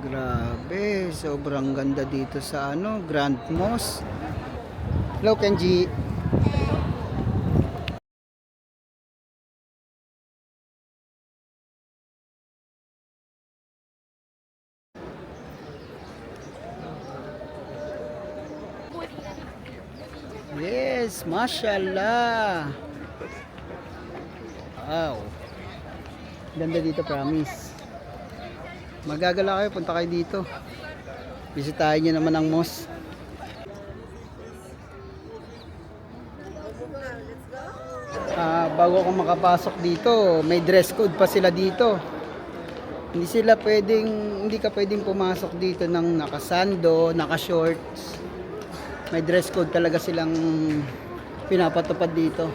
Grabe, sobrang ganda dito sa Grand Mosque. Hello, Kenji. Yes, mashallah. Wow. Ganda dito, promise. Magagala kayo, punta kayo dito. Bisitahin nyo naman ang mosque. Bago ako makapasok dito, may dress code pa sila dito. Hindi ka pwedeng pumasok dito ng nakasando, naka-shorts. May dress code talaga silang pinapatupad dito.